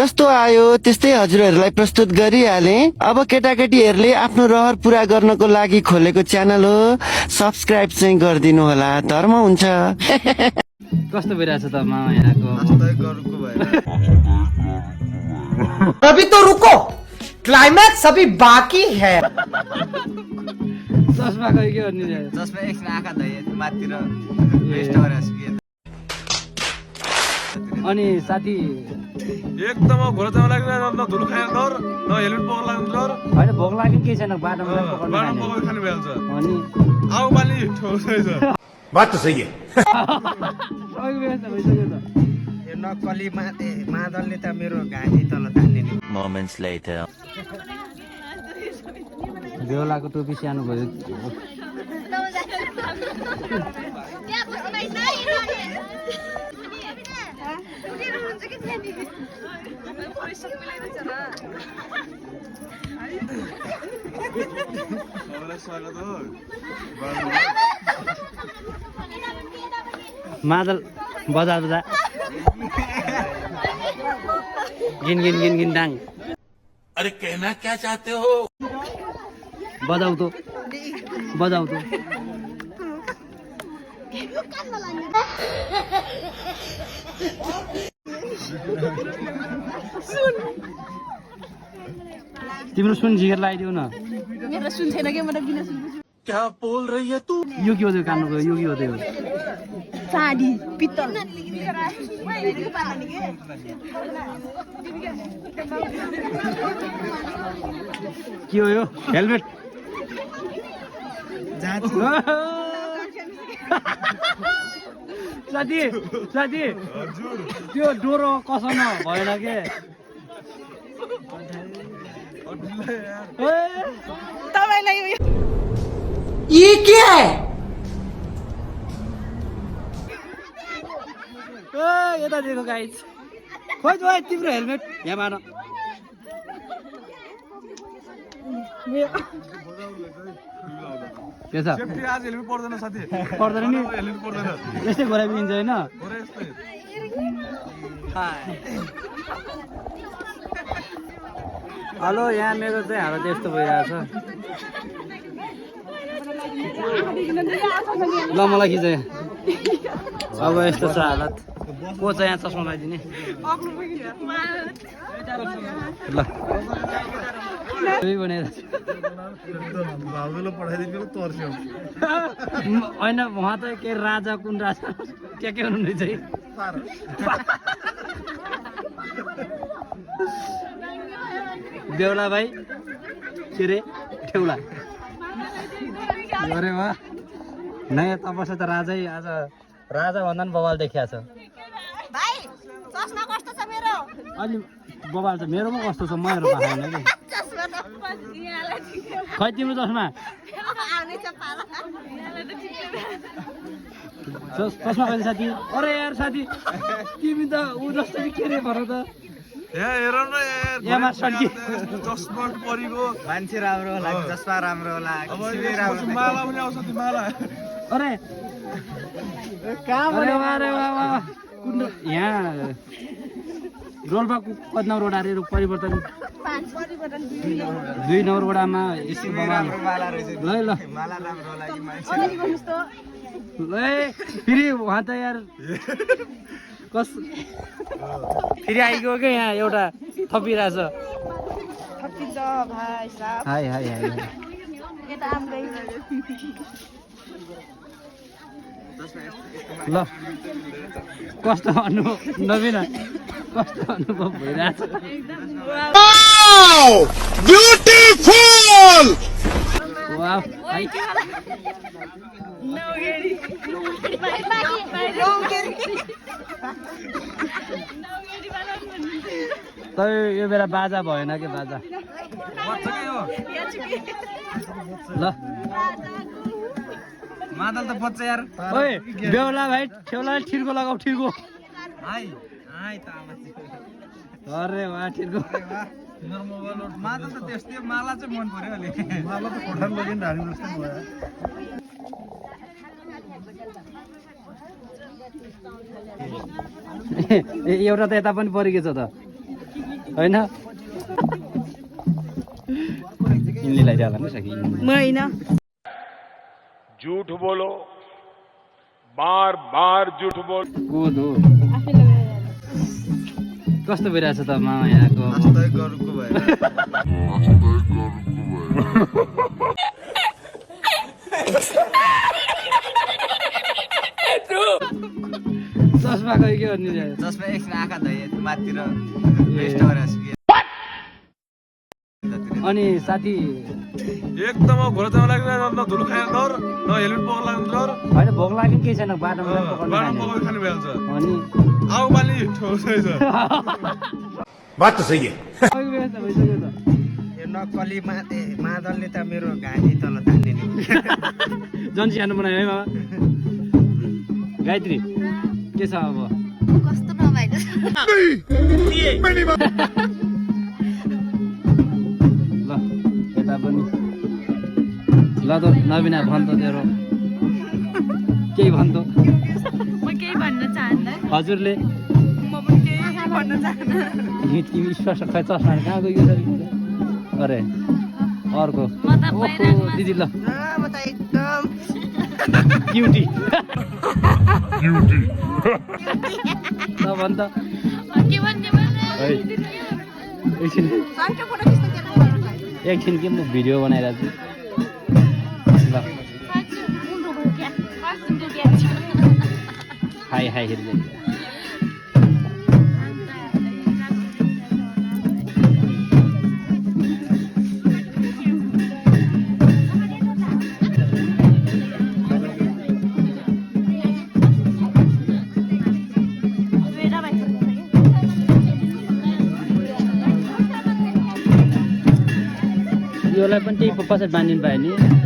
जस्तो आयो त्यस्तै हजुरहरूलाई प्रस्तुत गरिहाले। अब केटाकेटीहरूले आफ्नो रहर पूरा गर्नको लागि खोलेको च्यानल हो, सब्स्क्राइब चाहिँ गरिदिनु होला, धर्म हुन्छ। कस्तो भइरहेछ त मामा यहाँको? अभी तो रुको, क्लाइमैक्स अभी बाकी है। चस्मा खै के गर्नु? जसमा एकछिन आँखा धोए माथितिर वेस्ट गरेर सुकिए। अनि साथी एकदम घोर जान लाग्दैन, न धुलो खाएर डर, न हेलमेट पक्र लाग्नु डर। होइन भोक लाग्यो केही छैन, बाटोमा पकाउनु बाटो खाने। पकाएर खानु भइहाल्छ। अनि आउ पाली ठोकै छ। बात तो सही है। सबैको व्यवस्था भइसक्यो त। यो नक्कली मादलले त मेरो घाँटी तल तान्ने नि। Moments later. बेहुलाको टोपी सानो भयो। मादल बजा बजा गिन गिन गिन गिन डाङ। अरे कहना क्या चाहते हो? बजाऊ तो बजाऊ तो। तिम्रो सुन झिकेर लगाइदेऊ न। मेरो सुन छैन के, मतलब बिना सुन। क्या बोल रही है तू? यो के हो त्यो कानको? यो के हो त्यो? चाँदी पित्तल। के हो यो? हेलमेट। साथी साथी त्यो डोरो कसन भएन के? तपाईलाई ये क्या है? यता देखो गाइस। खोइ त भाइ तिम्रो हेलमेट यहाँ मार। के छ? सेफ्टी आज हेलमेट पर्दैन साथी। पर्दैन नि? हेलमेट पर्दैन। यस्तै घोडा बिन्छ होइन? अरे यस्तै। हेलो, यहाँ मेरो चाहिँ हालत यस्तो भइरहेछ। ल मलाई खिच। अब यस्तो छ हालत। को छ यहाँ चस्मा लगाइदिने? ल भनेर होइन, उहाँ त के राजा, कुन राजा के हुनुहुँदैछ है? बेहुला भाइ के रे? ठेउला। अरे वाह, नयाँ तपस्या त राजै आज राजा भन्दा पनि बवाल देखिया छ। भाइ चस्मा कस्तो छ मेरो? अलि बवाल छ। मेरोमा कस्तो छ? म हेर्नु पाएन कि। चस्मा त यहाँलाई खै तिम्रो चस्मा? आउने छ पाला। चस्मा कहिले साथी? अरे यार साथी, तिमी त ऊ जस्तो के रे भन त? यहाँ हेर न यार, यहाँ सड्की चस्मा परेको। मान्छे राम्रो होला, चस्मा राम्रो होला, अब किसिमै राम्रो। माला पनि आउँछ त्यो माला। अरे कहाँ अरे वाह अरे वाह वाह। कुन यहाँ रोल्पाको कति नम्बर वडा अरे परिवर्तन? 2 नम्बर वडामा यस्तो बवाल। माला रहेछ। ल ल माला राम्रो होला कि मान्छे? अगाडि बस्नुस् त। ल फेरि उहाँ त यार कस फेरि आइगयो क्या यहाँ एउटा थपिरहेछ। थपिन्छ भाइ साहब। High high high. यता आम्रै। ल कस्तो अनुभव नवीन, कस्तो अनुभव भइरहेछ? ब्युटिफुल। वाह तै यो बेला बाजा भएन के? बाजा ल मादल त बच्चा यार। ओए बेहुला भाइ ठेउला ठिर्को लगाऊ, ठिर्को। हाय हाय त आमा। अरे वाह ठिर्को। मादल त त्यस्तै, माला चाहिँ मन पर्यो अलि। माला त खोटान लगिन ढाडी जस्तै भयो। एउटा त यता पनि परेको छ त। होइन यिनले लगाइदियो होला नि सकी म होइन झूठ बोलो बार बार झूठ बोल कोदो कस्तो भइरहेछ त मामा यहाँको चस्मा खै के भन्ने जसमा एकछिन आँखा धोए माथितिर अनि साथी एकदम घोडा चढ्न लाग्ने न धुलो खाएर डर न हेलमेट बोक्न लाग्ने डर होइन भोक लाग्यो केही छैन बाटोमा पकाउनु बाटो खाने। पकाएर खाने भइहाल्छ अनि आउ बाली ठोक्छ बात तो सही है अघि व्यवस्था भइसक्यो त यो नक्कली मादलले त मेरो घाँटी तल तान्ने नि जन्सी खानु बनायो है मामा गायत्री के छ अब कस्तो नभएको छ ल यता पनि ल त नबिना भन् त तेरो केही भन् त म केही भन्न चाहन्न हजुरले म पनि केही भन्न चाहन्न तिमी स्पष्ट खै चस्मा कहाँ गयो सर अरे अर्को म त ओहो बाहिरमा दिदी ल म त एकदम क्युटी ल भन् त के भन्ने भने है एकछिन साङ्के फोटो खिच्न दिएको एकछिन के म भिडियो बनाइरहेको छु ल हाई हाई हेर्दै योलाई पनि त्यही पछाडि बाँधिनु पायो नि